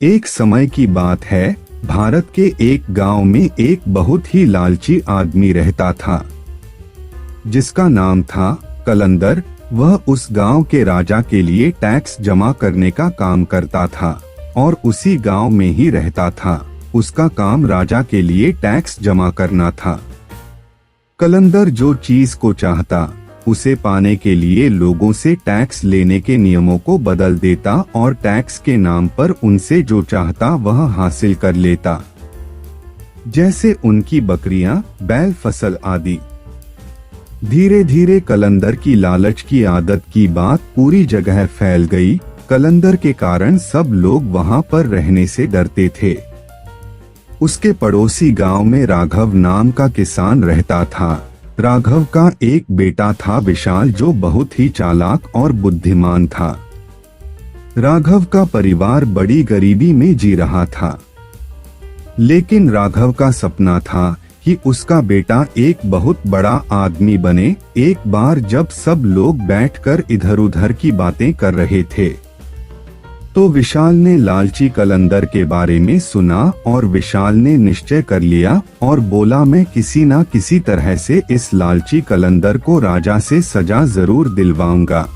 एक समय की बात है, भारत के एक गांव में एक बहुत ही लालची आदमी रहता था, जिसका नाम था कलंदर। वह उस गांव के राजा के लिए टैक्स जमा करने का काम करता था और उसी गांव में ही रहता था। उसका काम राजा के लिए टैक्स जमा करना था। कलंदर जो चीज को चाहता, उसे पाने के लिए लोगों से टैक्स लेने के नियमों को बदल देता और टैक्स के नाम पर उनसे जो चाहता वह हासिल कर लेता, जैसे उनकी बकरियां, बैल, फसल आदि। धीरे धीरे कलंदर की लालच की आदत की बात पूरी जगह फैल गई। कलंदर के कारण सब लोग वहां पर रहने से डरते थे। उसके पड़ोसी गांव में राघव नाम का किसान रहता था। राघव का एक बेटा था विशाल, जो बहुत ही चालाक और बुद्धिमान था। राघव का परिवार बड़ी गरीबी में जी रहा था, लेकिन राघव का सपना था कि उसका बेटा एक बहुत बड़ा आदमी बने। एक बार जब सब लोग बैठकर इधर उधर की बातें कर रहे थे, तो विशाल ने लालची कलंदर के बारे में सुना और विशाल ने निश्चय कर लिया और बोला, मैं किसी ना किसी तरह से इस लालची कलंदर को राजा से सजा जरूर दिलवाऊंगा।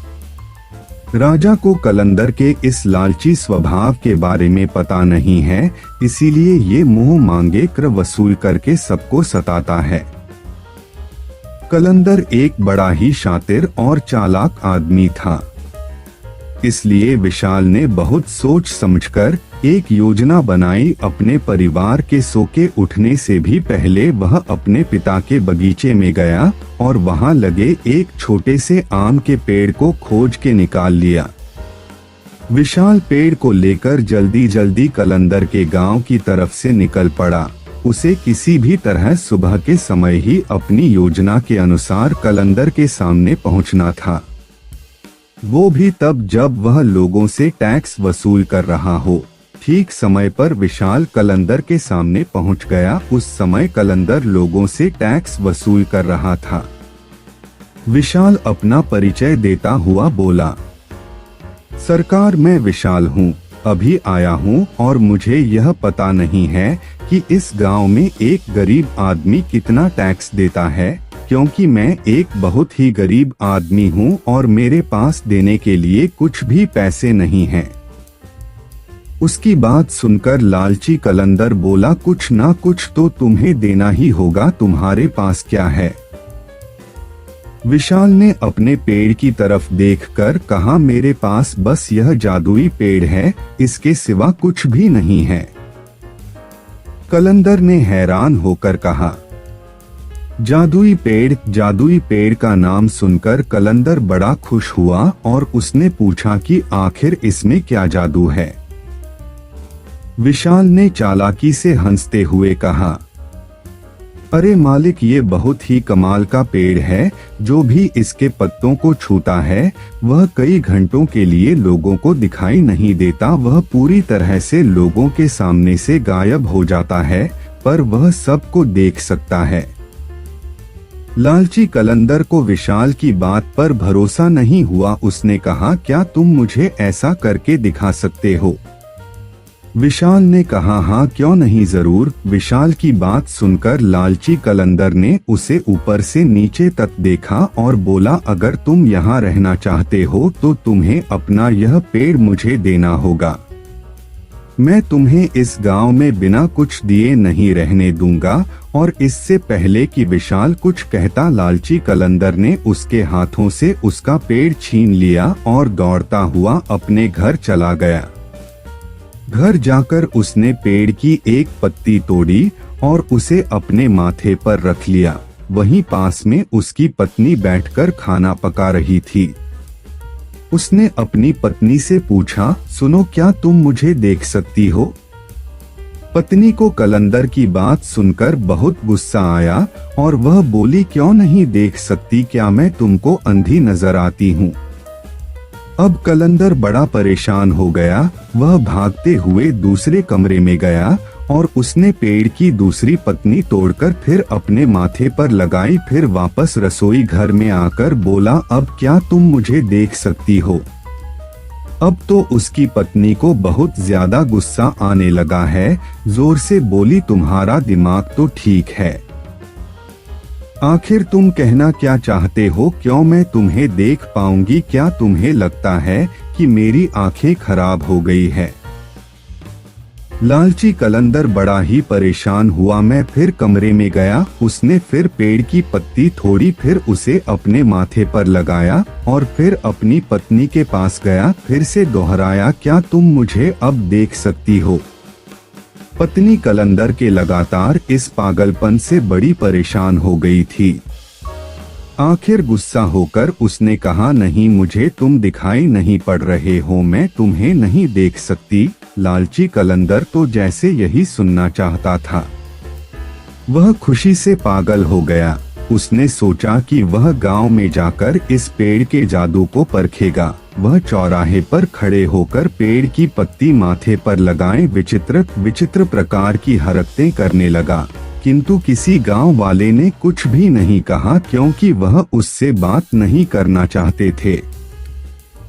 राजा को कलंदर के इस लालची स्वभाव के बारे में पता नहीं है, इसीलिए ये मुंह मांगे कर वसूल करके सबको सताता है। कलंदर एक बड़ा ही शातिर और चालाक आदमी था, इसलिए विशाल ने बहुत सोच समझकर एक योजना बनाई। अपने परिवार के सो के उठने से भी पहले वह अपने पिता के बगीचे में गया और वहां लगे एक छोटे से आम के पेड़ को खोज के निकाल लिया। विशाल पेड़ को लेकर जल्दी जल्दी कलंदर के गांव की तरफ से निकल पड़ा। उसे किसी भी तरह सुबह के समय ही अपनी योजना के अनुसार कलंदर के सामने पहुंचना था, वो भी तब जब वह लोगों से टैक्स वसूल कर रहा हो। ठीक समय पर विशाल कलंदर के सामने पहुंच गया। उस समय कलंदर लोगों से टैक्स वसूल कर रहा था। विशाल अपना परिचय देता हुआ बोला, सरकार, मैं विशाल हूँ, अभी आया हूँ और मुझे यह पता नहीं है कि इस गांव में एक गरीब आदमी कितना टैक्स देता है, क्योंकि मैं एक बहुत ही गरीब आदमी हूँ और मेरे पास देने के लिए कुछ भी पैसे नहीं हैं। उसकी बात सुनकर लालची कलंदर बोला, कुछ ना कुछ तो तुम्हें देना ही होगा, तुम्हारे पास क्या है? विशाल ने अपने पेड़ की तरफ देखकर कहा, मेरे पास बस यह जादुई पेड़ है, इसके सिवा कुछ भी नहीं है। कलंदर ने हैरान होकर कहा, जादुई पेड़? जादुई पेड़ का नाम सुनकर कलंदर बड़ा खुश हुआ और उसने पूछा कि आखिर इसमें क्या जादू है? विशाल ने चालाकी से हंसते हुए कहा, अरे मालिक, ये बहुत ही कमाल का पेड़ है, जो भी इसके पत्तों को छूता है वह कई घंटों के लिए लोगों को दिखाई नहीं देता। वह पूरी तरह से लोगों के सामने से गायब हो जाता है, पर वह सबको देख सकता है। लालची कलंदर को विशाल की बात पर भरोसा नहीं हुआ। उसने कहा, क्या तुम मुझे ऐसा करके दिखा सकते हो? विशाल ने कहा, हाँ क्यों नहीं, जरूर। विशाल की बात सुनकर लालची कलंदर ने उसे ऊपर से नीचे तक देखा और बोला, अगर तुम यहाँ रहना चाहते हो तो तुम्हें अपना यह पेड़ मुझे देना होगा। मैं तुम्हें इस गांव में बिना कुछ दिए नहीं रहने दूंगा। और इससे पहले कि विशाल कुछ कहता, लालची कलंदर ने उसके हाथों से उसका पेड़ छीन लिया और दौड़ता हुआ अपने घर चला गया। घर जाकर उसने पेड़ की एक पत्ती तोड़ी और उसे अपने माथे पर रख लिया। वहीं पास में उसकी पत्नी बैठकर खाना पका रही थी। उसने अपनी पत्नी से पूछा, सुनो, क्या तुम मुझे देख सकती हो? पत्नी को कलंदर की बात सुनकर बहुत गुस्सा आया और वह बोली, क्यों नहीं देख सकती, क्या मैं तुमको अंधी नजर आती हूँ? अब कलंदर बड़ा परेशान हो गया। वह भागते हुए दूसरे कमरे में गया और उसने पेड़ की दूसरी पत्नी तोड़कर फिर अपने माथे पर लगाई। फिर वापस रसोई घर में आकर बोला, अब क्या तुम मुझे देख सकती हो? अब तो उसकी पत्नी को बहुत ज्यादा गुस्सा आने लगा है। जोर से बोली, तुम्हारा दिमाग तो ठीक है, आखिर तुम कहना क्या चाहते हो? क्यों मैं तुम्हें देख पाऊंगी? क्या तुम्हें लगता है कि मेरी आंखें खराब हो गई है? लालची कलंदर बड़ा ही परेशान हुआ। मैं फिर कमरे में गया। उसने फिर पेड़ की पत्ती तोड़ी, फिर उसे अपने माथे पर लगाया और फिर अपनी पत्नी के पास गया। फिर से दोहराया, क्या तुम मुझे अब देख सकती हो? पत्नी कलंदर के लगातार इस पागलपन से बड़ी परेशान हो गई थी। आखिर गुस्सा होकर उसने कहा, नहीं, मुझे तुम दिखाई नहीं पड़ रहे हो, मैं तुम्हें नहीं देख सकती। लालची कलंदर तो जैसे यही सुनना चाहता था। वह खुशी से पागल हो गया। उसने सोचा कि वह गांव में जाकर इस पेड़ के जादू को परखेगा। वह चौराहे पर खड़े होकर पेड़ की पत्ती माथे पर लगाए विचित्र विचित्र प्रकार की हरकतें करने लगा, किंतु किसी गांव वाले ने कुछ भी नहीं कहा, क्योंकि वह उससे बात नहीं करना चाहते थे,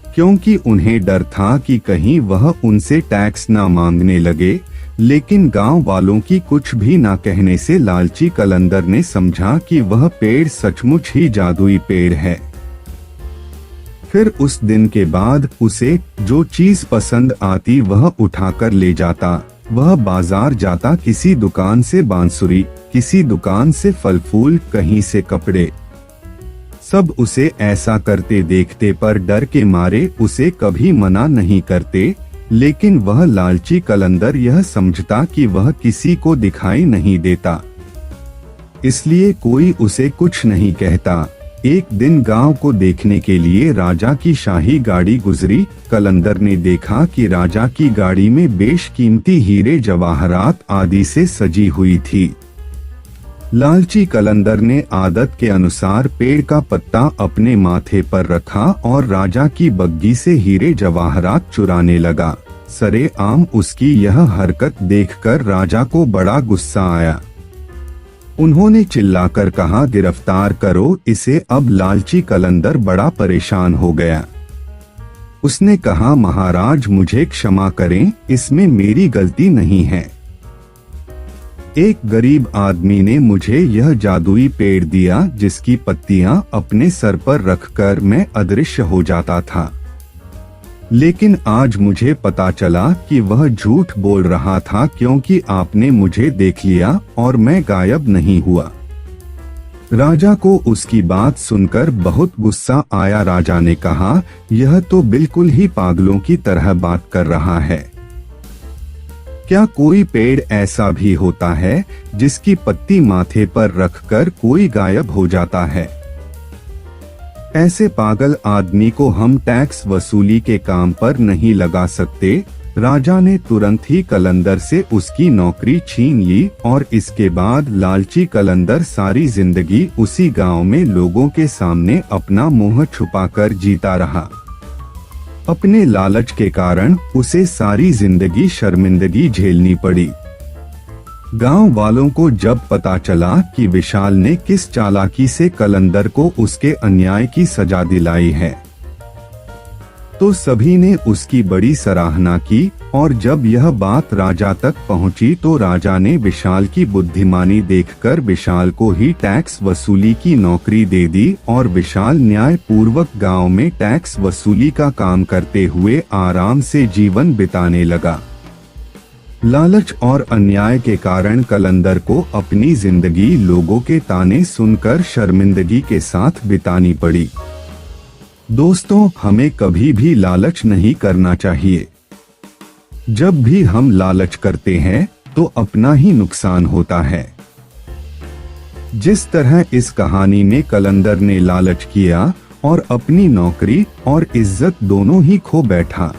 क्योंकि उन्हें डर था कि कहीं वह उनसे टैक्स ना मांगने लगे। लेकिन गांव वालों की कुछ भी ना कहने से लालची कलंदर ने समझा कि वह पेड़ सचमुच ही जादुई पेड़ है। फिर उस दिन के बाद उसे जो चीज पसंद आती वह उठाकर ले जाता। वह बाजार जाता, किसी दुकान से बांसुरी, किसी दुकान से फल फूल, कहीं से कपड़े। सब उसे ऐसा करते देखते पर डर के मारे उसे कभी मना नहीं करते। लेकिन वह लालची कलंदर यह समझता कि वह किसी को दिखाई नहीं देता, इसलिए कोई उसे कुछ नहीं कहता। एक दिन गांव को देखने के लिए राजा की शाही गाड़ी गुजरी। कलंदर ने देखा कि राजा की गाड़ी में बेशकीमती हीरे जवाहरात आदि से सजी हुई थी। लालची कलंदर ने आदत के अनुसार पेड़ का पत्ता अपने माथे पर रखा और राजा की बग्गी से हीरे जवाहरात चुराने लगा। सरेआम उसकी यह हरकत देखकर राजा को बड़ा गुस्सा आया। उन्होंने चिल्लाकर कहा, गिरफ्तार करो इसे। अब लालची कलंदर बड़ा परेशान हो गया। उसने कहा, महाराज मुझे क्षमा करें, इसमें मेरी गलती नहीं है। एक गरीब आदमी ने मुझे यह जादुई पेड़ दिया जिसकी पत्तियां अपने सर पर रखकर मैं अदृश्य हो जाता था। लेकिन आज मुझे पता चला कि वह झूठ बोल रहा था, क्योंकि आपने मुझे देख लिया और मैं गायब नहीं हुआ। राजा को उसकी बात सुनकर बहुत गुस्सा आया। राजा ने कहा, यह तो बिल्कुल ही पागलों की तरह बात कर रहा है। क्या कोई पेड़ ऐसा भी होता है जिसकी पत्ती माथे पर रखकर कोई गायब हो जाता है? ऐसे पागल आदमी को हम टैक्स वसूली के काम पर नहीं लगा सकते। राजा ने तुरंत ही कलंदर से उसकी नौकरी छीन ली और इसके बाद लालची कलंदर सारी जिंदगी उसी गांव में लोगों के सामने अपना मुंह छुपाकर जीता रहा। अपने लालच के कारण उसे सारी जिंदगी शर्मिंदगी झेलनी पड़ी। गांव वालों को जब पता चला कि विशाल ने किस चालाकी से कलंदर को उसके अन्याय की सजा दिलाई है, तो सभी ने उसकी बड़ी सराहना की। और जब यह बात राजा तक पहुंची तो राजा ने विशाल की बुद्धिमानी देखकर विशाल को ही टैक्स वसूली की नौकरी दे दी और विशाल न्याय पूर्वक गांव में टैक्स वसूली का काम करते हुए आराम से जीवन बिताने लगा। लालच और अन्याय के कारण कलंदर को अपनी जिंदगी लोगों के ताने सुनकर शर्मिंदगी के साथ बितानी पड़ी। दोस्तों, हमें कभी भी लालच नहीं करना चाहिए। जब भी हम लालच करते हैं तो अपना ही नुकसान होता है। जिस तरह इस कहानी में कलंदर ने लालच किया और अपनी नौकरी और इज्जत दोनों ही खो बैठा।